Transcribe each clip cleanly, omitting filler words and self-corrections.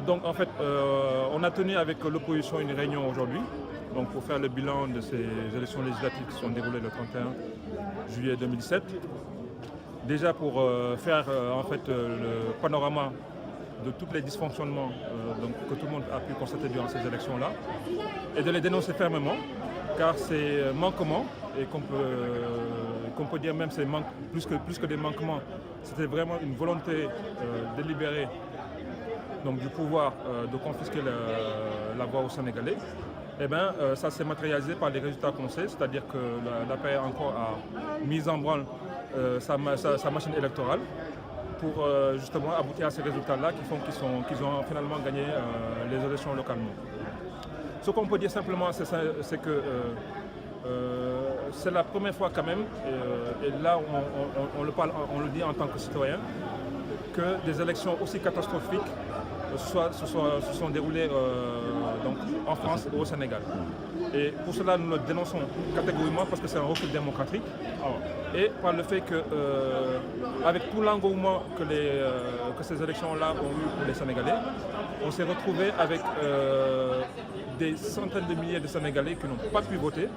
Donc en fait, on a tenu avec l'opposition une réunion aujourd'hui pour faire le bilan de ces élections législatives qui sont déroulées le 31 juillet 2017. Déjà pour faire en fait le panorama de tous les dysfonctionnements que tout le monde a pu constater durant ces élections-là et de les dénoncer fermement, car ces manquements, et qu'on peut dire même c'est plus que des manquements, c'était vraiment une volonté délibérée du pouvoir de confisquer la voix aux Sénégalais. Eh bien, ça s'est matérialisé par les résultats qu'on sait, c'est-à-dire que l'APR encore a mis en branle sa machine électorale pour justement aboutir à ces résultats-là qui font qu'ils ont finalement gagné les élections localement. Ce qu'on peut dire simplement, c'est que c'est la première fois quand même, et là on le dit en tant que citoyen, que des élections aussi catastrophiques se sont déroulées en France et au Sénégal. Et pour cela, nous le dénonçons catégoriquement parce que c'est un recul démocratique et par le fait que, avec tout l'engouement que ces élections-là ont eu pour les Sénégalais, on s'est retrouvé avec des centaines de milliers de Sénégalais qui n'ont pas pu voter.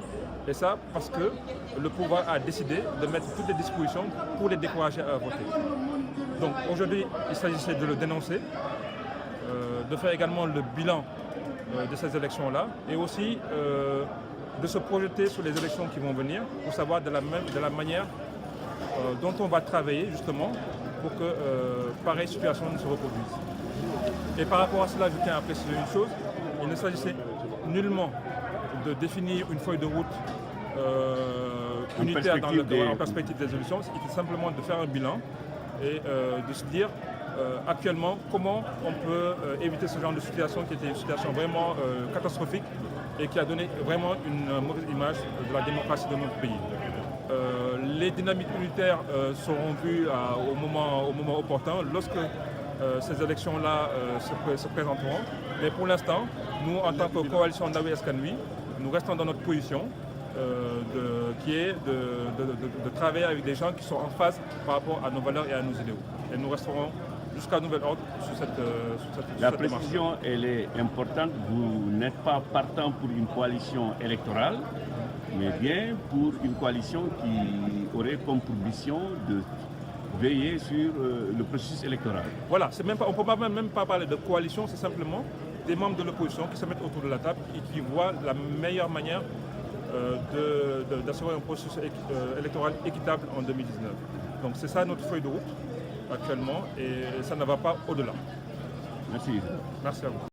Et ça parce que le pouvoir a décidé de mettre toutes les dispositions pour les décourager à voter. Donc aujourd'hui, il s'agissait de le dénoncer, de faire également le bilan de ces élections-là et aussi de se projeter sur les élections qui vont venir pour savoir de la manière dont on va travailler justement pour que pareille situation ne se reproduise. Et par rapport à cela, je tiens à préciser une chose, il ne s'agissait nullement de définir une feuille de route unitaire en perspective des élections, il était simplement de faire un bilan et de se dire actuellement comment on peut éviter ce genre de situation qui était une situation vraiment catastrophique et qui a donné vraiment une mauvaise image de la démocratie de notre pays. Les dynamiques unitaires seront vues au moment opportun lorsque ces élections-là se présenteront. Mais pour l'instant, nous en tant que coalition Ndawi Askan Wi, nous restons dans notre position qui est de travailler avec des gens qui sont en phase par rapport à nos valeurs et à nos idéaux. Et nous resterons jusqu'à nouvel ordre sur cette La précision, elle est importante. Vous n'êtes pas partant pour une coalition électorale, mais bien pour une coalition qui aurait comme mission de veiller sur le processus électoral. Voilà, on ne peut même pas parler de coalition, c'est simplement des membres de l'opposition qui se mettent autour de la table et qui voient la meilleure manière d'assurer un processus électoral équitable en 2019. Donc c'est ça notre feuille de route actuellement et ça ne va pas au-delà. Merci. Merci à vous.